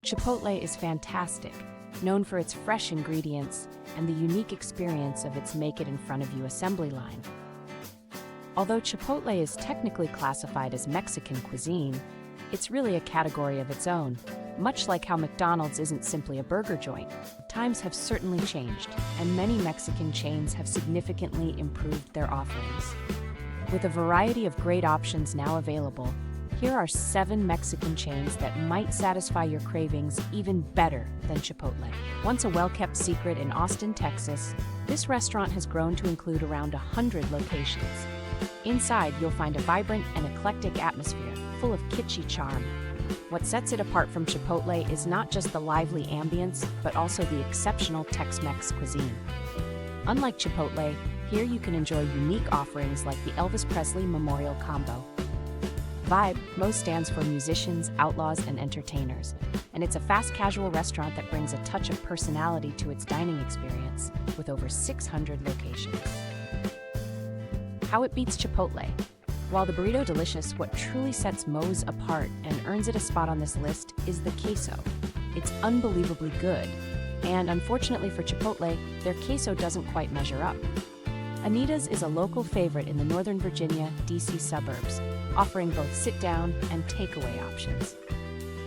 Chipotle is fantastic, known for its fresh ingredients and the unique experience of its make-it-in-front-of-you assembly line. Although Chipotle is technically classified as Mexican cuisine, it's really a category of its own. Much like how McDonald's isn't simply a burger joint, times have certainly changed, and many Mexican chains have significantly improved their offerings. With a variety of great options now available, here are 7 Mexican chains that might satisfy your cravings even better than Chipotle. Once a well-kept secret in Austin, Texas, this restaurant has grown to include around 100 locations. Inside, you'll find a vibrant and eclectic atmosphere, full of kitschy charm. What sets it apart from Chipotle is not just the lively ambience, but also the exceptional Tex-Mex cuisine. Unlike Chipotle, here you can enjoy unique offerings like the Elvis Presley Memorial Combo. Vibe, MO stands for musicians, outlaws, and entertainers, and it's a fast casual restaurant that brings a touch of personality to its dining experience, with over 600 locations. How it beats Chipotle. While the burrito delicious, what truly sets Moe's apart and earns it a spot on this list is the queso. It's unbelievably good, and unfortunately for Chipotle, their queso doesn't quite measure up. Anita's is a local favorite in the Northern Virginia, DC suburbs, offering both sit-down and takeaway options.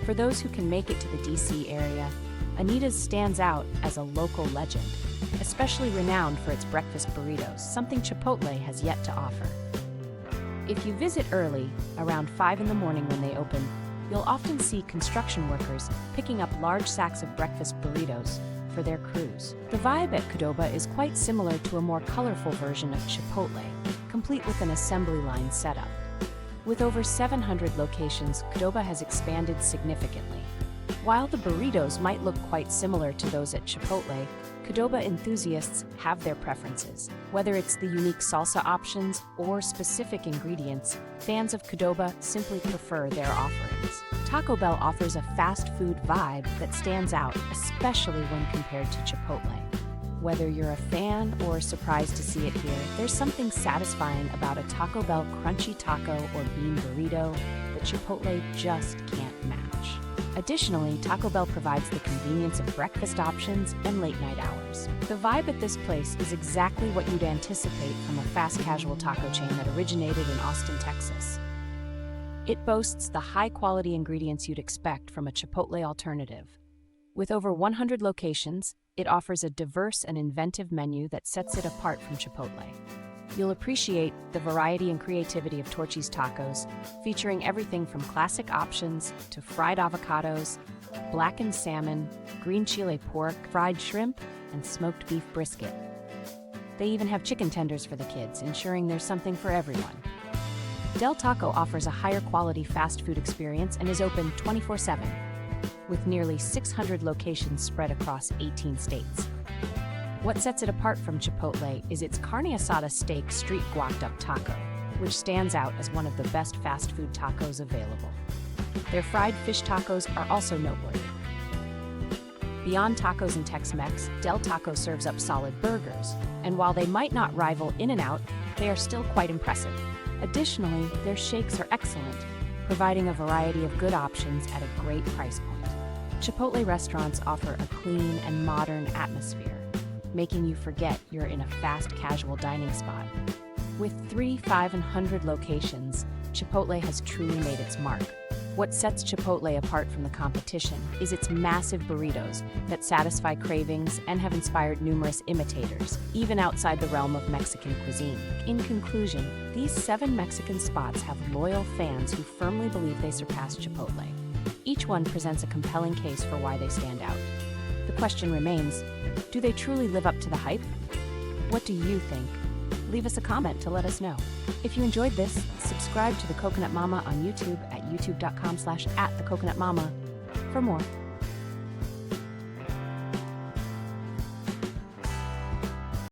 For those who can make it to the DC area, Anita's stands out as a local legend, especially renowned for its breakfast burritos, something Chipotle has yet to offer. If you visit early, around 5 in the morning when they open, you'll often see construction workers picking up large sacks of breakfast burritos for their crews. The vibe at Qdoba is quite similar to a more colorful version of Chipotle, complete with an assembly line setup. With over 700 locations, Qdoba has expanded significantly. While the burritos might look quite similar to those at Chipotle, Qdoba enthusiasts have their preferences. Whether it's the unique salsa options or specific ingredients, fans of Qdoba simply prefer their offerings. Taco Bell offers a fast food vibe that stands out, especially when compared to Chipotle. Whether you're a fan or surprised to see it here, there's something satisfying about a Taco Bell crunchy taco or bean burrito that Chipotle just can't match. Additionally, Taco Bell provides the convenience of breakfast options and late-night hours. The vibe at this place is exactly what you'd anticipate from a fast-casual taco chain that originated in Austin, Texas. It boasts the high-quality ingredients you'd expect from a Chipotle alternative. With over 100 locations, it offers a diverse and inventive menu that sets it apart from Chipotle. You'll appreciate the variety and creativity of Torchy's tacos, featuring everything from classic options to fried avocados, blackened salmon, green chile pork, fried shrimp, and smoked beef brisket. They even have chicken tenders for the kids, ensuring there's something for everyone. Del Taco offers a higher quality fast food experience and is open 24/7, with nearly 600 locations spread across 18 states. What sets it apart from Chipotle is its carne asada steak street guacked up taco, which stands out as one of the best fast food tacos available. Their fried fish tacos are also noteworthy. Beyond tacos and Tex-Mex, Del Taco serves up solid burgers, and while they might not rival In-N-Out, they are still quite impressive. Additionally, their shakes are excellent, providing a variety of good options at a great price point. Chipotle restaurants offer a clean and modern atmosphere, making you forget you're in a fast casual dining spot. With 3, 5, and 100 locations, Chipotle has truly made its mark. What sets Chipotle apart from the competition is its massive burritos that satisfy cravings and have inspired numerous imitators, even outside the realm of Mexican cuisine. In conclusion, these 7 Mexican spots have loyal fans who firmly believe they surpass Chipotle. Each one presents a compelling case for why they stand out. The question remains, do they truly live up to the hype? What do you think? Leave us a comment to let us know. If you enjoyed this, subscribe to The Coconut Mama on YouTube at youtube.com/@thecoconutmama for more.